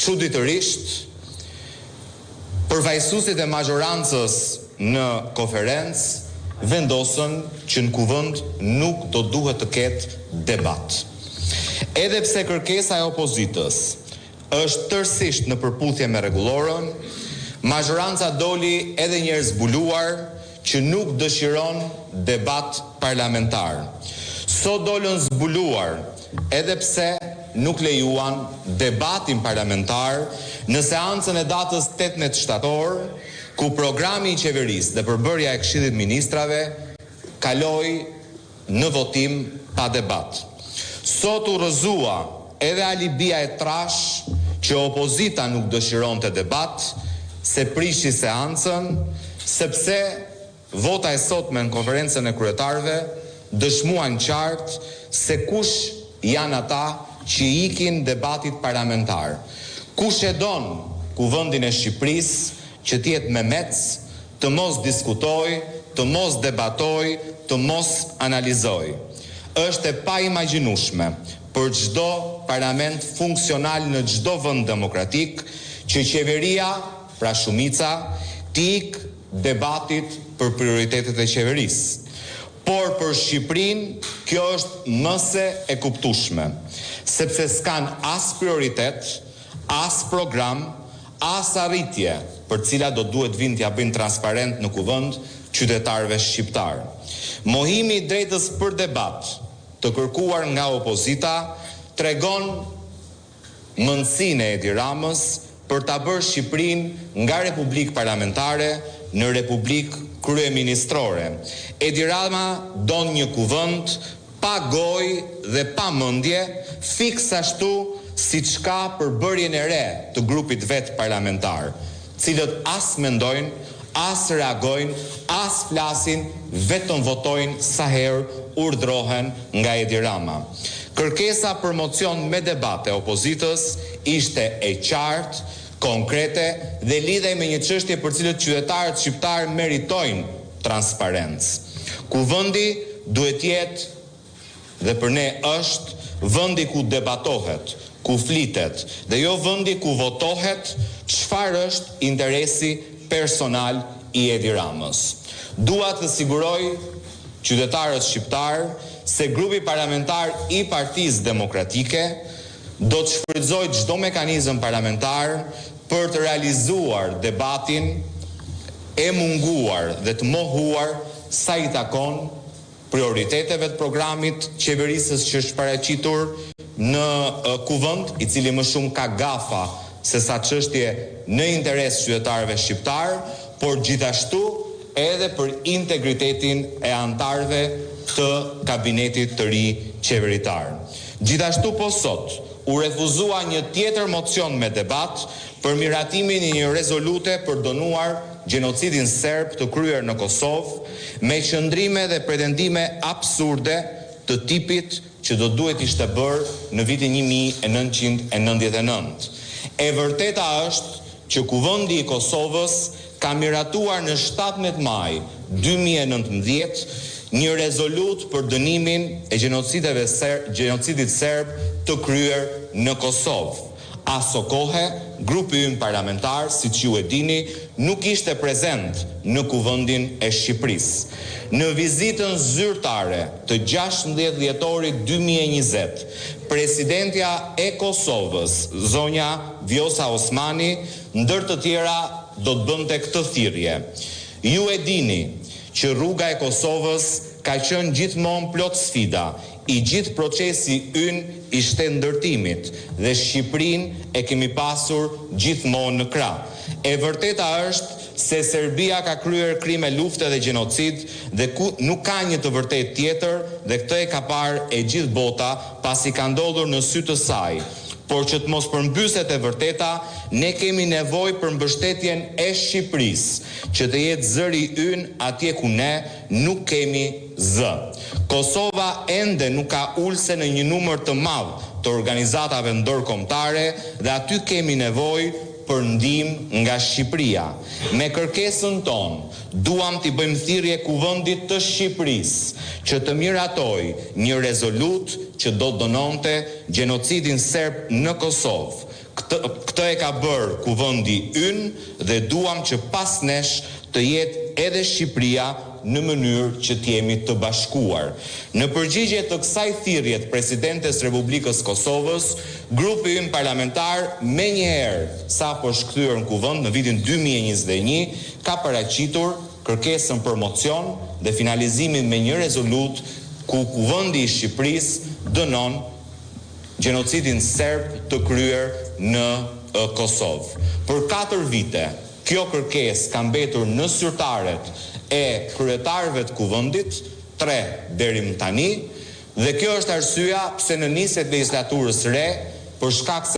çuditërisht, përfaqësuesit e majorancës në konferencë vendosën që në kuvend nuk do duhet të ketë debat. Edhe pse kërkesa e opozitës është tërësisht në përputhje me rregullorën, majoranca doli edhe një herë zbuluar që nuk dëshiron debat parlamentar. Sot dolën zbuluar edhe pse nuk lejuan debatin parlamentar në seancën e datës 18 shtator, ku programi i qeverisë dhe përbërja e Këshillit Ministrave kaloi në votim pa debat. Sot u rrëzua edhe alibia e trash që opozita nuk dëshironte debat, se prishi seancën, sepse vota e sotme në konferencën e kryetarëve dëshmuan qartë se kush janë ata që ikin debatit parlamentar. Kush e don kuvendin e Shqipërisë që t'jetë me mec, të mos diskutoj, të mos debatoj, të mos analizoj. Është e pa imagjinueshme për çdo parlament funksional në çdo vend demokratik që qeveria, pra shumica, t'ik debatit për prioritetet e qeverisë. Por për Shqipërinë kjo është mëse e kuptueshme, sepse s'kan as prioritet, as program, as arritje për cila do duhet vinë t'ja bëjnë transparent në kuvend qytetarëve shqiptar. Mohimi i drejtës për debat të kërkuar nga opozita tregon mundësinë e Edi Ramës për ta bërë Shqipërinë nga republikë parlamentare në republikë kryeministrore. Edi Rama don një kuvend pa gojë dhe pa mendje, fiks ashtu siç ka përbërjen e re të grupit vet parlamentar, cilët as mendojnë, as reagojnë, as flasin, vetëm votojnë sa herë urdhrohen nga Edi Rama. Kërkesa për mocion me debate opozitës ishte e qartë, konkrete dhe lidhej me një çështje për cilët qytetarët shqiptar meritojnë transparencë. Kuvendi duhet jetë dhe për ne është vendi ku debatohet, ku flitet, dhe jo vendi ku votohet çfarë është interesi personal i Edi Ramës. Dua të siguroj qytetarët shqiptar se grupi parlamentar i Partisë Demokratike do të shfrytëzojë çdo mekanizëm parlamentar për të realizuar debatin e munguar dhe të mohuar sa i takon prioriteteve të programit qeverisës që është paraqitur në kuvend, i cili më shumë ka gafa se sa çështje në interes qytetarëve shqiptar, por gjithashtu edhe për integritetin e anëtarëve të kabinetit të ri qeveritar. Gjithashtu po sot u refuzua një tjetër mocion me debat për miratimin e një rezolute për dënuar gjenocidin serb të kryer në Kosovë me qëndrime dhe pretendime absurde të tipit që do duhet ishte bërë në vitin 1999. E vërteta është që kuvendi i Kosovës ka miratuar në 17 maj 2019 një rezolut për dënimin e gjenocidit serb të kryer në Kosovë. Aso kohe, grupi ynë parlamentar, si që ju e dini, nuk ishte prezent në kuvendin e Shqipërisë. Në vizitën zyrtare të 16 dhjetorit 2020, presidentja e Kosovës, zonja Vjosa Osmani, ndër të tjera do të bënte këtë thirrje. Ju e dini që rruga e Kosovës ka qenë gjithmonë plot sfida, i gjithë procesi ynë i ndërtimit dhe Shqipërinë e kemi pasur gjithmonë në krah. E vërteta është se Serbia ka kryer krime lufte dhe gjenocid dhe nuk ka një të vërtet tjetër dhe këtë e ka parë e gjithë bota pasi ka ndodhur në sy të saj. Por që të mos përmbyset e vërteta, ne kemi nevojë për mbështetjen e Shqipërisë, që të jetë zëri ynë atje ku ne nuk kemi zë. Kosova ende nuk ka ulse në një numër të madh të organizatave ndërkombëtare dhe aty kemi nevojë për ndihmë nga Shqipëria. Me kërkesën tonë, duam t'i bëjmë thirrje kuvendit të Shqipërisë që të miratojë një rezolut që do dënonte gjenocidin serb në Kosovë. Këtë e ka bërë kuvendi ynë dhe duam që pas nesh të jetë edhe Shqipëria në mënyrë që t'jemi të bashkuar. Në përgjigje të kësaj thirrje të Presidentes Republikës Kosovës, grupi ynë parlamentar menjëherë sapo është kthyer në kuvend në vitin 2021 ka paraqitur kërkesën për mocion dhe finalizimin me një rezolut ku kuvendi i Shqipërisë dënon gjenocidin serb të kryer në Kosovë. Për 4 vite kjo kërkesë ka mbetur në zyrtaret e kryetarëve të kuvendit, 3 deri më tani, dhe kjo është arsyeja pse në nisjet legislaturës re, për shkak se